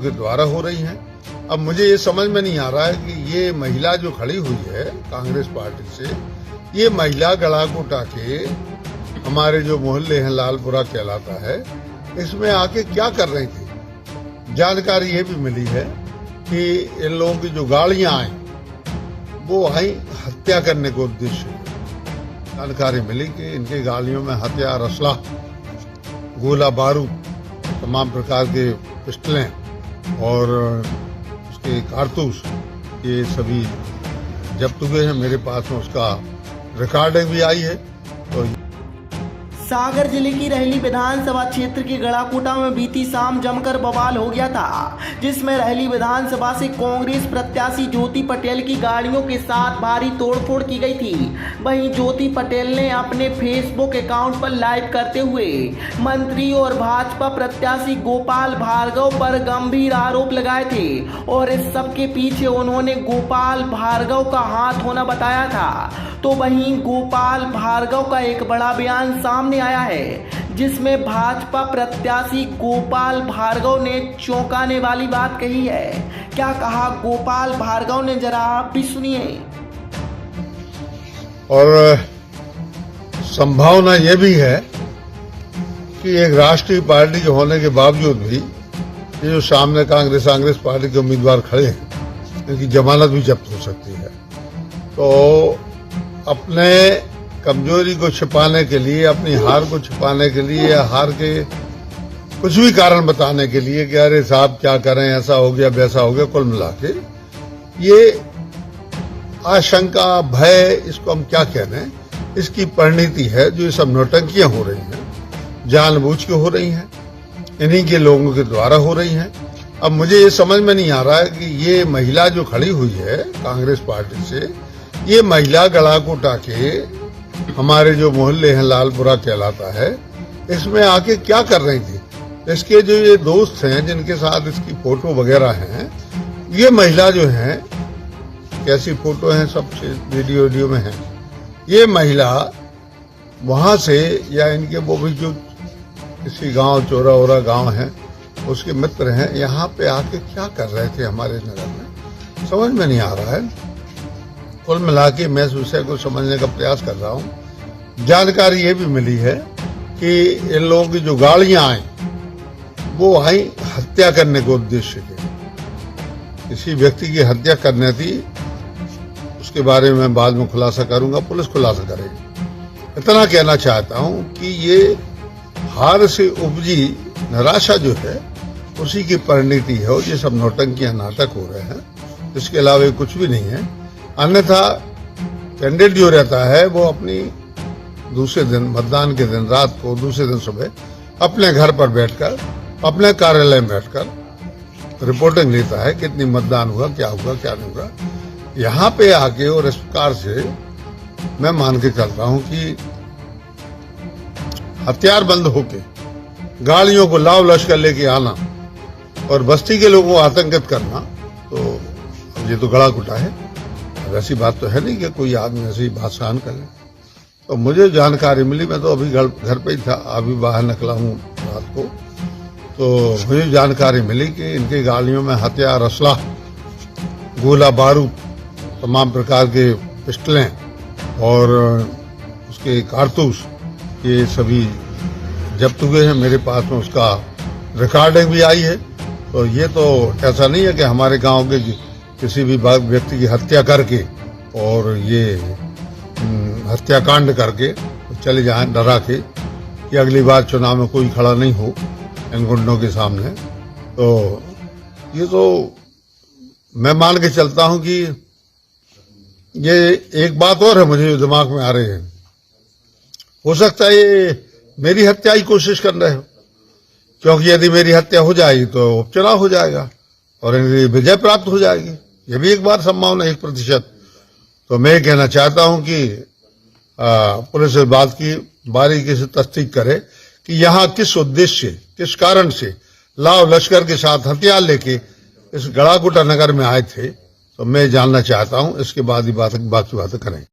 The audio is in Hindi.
के द्वारा हो रही हैं। अब मुझे ये समझ में नहीं आ रहा है कि ये महिला जो खड़ी हुई है कांग्रेस पार्टी से, ये महिला गला को टाके हमारे जो मोहल्ले हैं लालपुरा कहलाता है, इसमें आके क्या कर रही थी। जानकारी ये भी मिली है कि इन लोगों की जो गाड़ियां आई वो आई हत्या करने के उद्देश्य से। जानकारी मिली कि इनकी गाड़ियों में हथियार, असला, गोला बारूद, तमाम प्रकार के पिस्टलें और उसके कारतूस, ये सभी जब्त हुए हैं। मेरे पास में उसका रिकॉर्डिंग भी आई है। तो सागर जिले की रहली विधानसभा क्षेत्र के गड़ाकोटा में बीती शाम जमकर बवाल हो गया था, जिसमें रहली विधानसभा से कांग्रेस प्रत्याशी ज्योति पटेल की गाड़ियों के साथ भारी तोड़फोड़ की गई थी। वहीं ज्योति पटेल ने अपने फेसबुक अकाउंट पर लाइव करते हुए मंत्री और भाजपा प्रत्याशी गोपाल भार्गव पर गंभीर आरोप लगाए थे और इस सब के पीछे उन्होंने गोपाल भार्गव का हाथ होना बताया था। तो वहीं गोपाल भार्गव का एक बड़ा बयान सामने आया है, जिसमें भाजपा प्रत्याशी गोपाल भार्गव ने चौंकाने वाली बात कही है। क्या कहा गोपाल भार्गव ने, जरा आप भी सुनिए। और संभावना यह भी है कि एक राष्ट्रीय पार्टी के होने के बावजूद भी ये जो सामने कांग्रेस पार्टी के उम्मीदवार खड़े हैं, इनकी जमानत भी जब्त हो सकती है। तो अपने कमजोरी को छिपाने के लिए, अपनी हार को छिपाने के लिए, या हार के कुछ भी कारण बताने के लिए कि अरे साहब क्या करें, ऐसा हो गया वैसा हो गया, कुल मिला के ये आशंका, भय, इसको हम क्या कह रहे हैं, इसकी परिणति है जो ये सब नौटंकियां हो रही हैं, जानबूझ के हो रही हैं, इन्हीं के लोगों के द्वारा हो रही हैं। अब मुझे ये समझ में नहीं आ रहा है कि ये महिला जो खड़ी हुई है कांग्रेस पार्टी से, ये महिला गला को टाके हमारे जो मोहल्ले हैं लालपुरा कहलाता है, इसमें आके क्या कर रही थी। इसके जो ये दोस्त हैं जिनके साथ इसकी फोटो वगैरह हैं, ये महिला जो है, कैसी फोटो है, सब वीडियो में है, ये महिला वहां से या इनके वो भी जो किसी गांव, चोरा ओरा गांव है, उसके मित्र हैं, यहाँ पे आके क्या कर रहे थे हमारे नगर में, समझ में नहीं आ रहा है। कुल मिला के मैं इस विषय को समझने का प्रयास कर रहा हूँ। जानकारी ये भी मिली है कि इन लोगों की जो गाड़ियां आई वो आई हत्या करने के उद्देश्य से। किसी व्यक्ति की हत्या करनी थी, उसके बारे में बाद में खुलासा करूंगा, पुलिस खुलासा करेगी। इतना कहना चाहता हूं कि ये हार से उपजी निराशा जो है उसी की परिणति है और ये सब नौटंकियां, नाटक हो रहे हैं, इसके अलावा कुछ भी नहीं है। अन्यथा कैंडिडेट जो रहता है वो अपनी दूसरे दिन, मतदान के दिन रात को, दूसरे दिन सुबह अपने घर पर बैठकर, अपने कार्यालय में बैठकर रिपोर्टिंग लेता है, कितनी मतदान हुआ, क्या हुआ, क्या नहीं हुआ। यहाँ पे आके और इस प्रकार से मैं मान के चलता हूं कि हथियार बंद होके गाड़ियों को लाव लश्कर लेके आना और बस्ती के लोगों को आतंकित करना, तो ये तो गला घुटा है। ऐसी बात तो है नहीं कि कोई आदमी ऐसी बात सहन कर ले। तो मुझे जानकारी मिली, मैं तो अभी घर पे ही था, अभी बाहर निकला हूँ रात को, तो मुझे जानकारी मिली कि इनकी गाड़ियों में हथियार, असला, गोला बारूद, तमाम प्रकार के पिस्टलें और उसके कारतूस, ये सभी जब्त हुए हैं। मेरे पास में उसका रिकॉर्डिंग भी आई है। तो ये तो ऐसा नहीं है कि हमारे गांव के किसी भी व्यक्ति की हत्या करके और ये हत्याकांड करके चले जाएं डरा के कि अगली बार चुनाव में कोई खड़ा नहीं हो इन गुंडों के सामने। तो ये तो मैं मान के चलता हूं कि ये एक बात और है मुझे दिमाग में आ रही है, हो सकता है ये मेरी हत्या की कोशिश कर रहे हो, क्योंकि यदि मेरी हत्या हो जाएगी तो उपचुनाव हो जाएगा और इनकी विजय प्राप्त हो जाएगी। ये भी एक बार संभावना 1%। तो मैं कहना चाहता हूं कि पुलिस इस बात की बारीकी से तस्दीक करे कि यहाँ किस उद्देश्य, किस कारण से लाव लश्कर के साथ हथियार लेके इस गड़ाकोटा नगर में आए थे। तो मैं जानना चाहता हूं, इसके बाद ही बाकी बातें करें।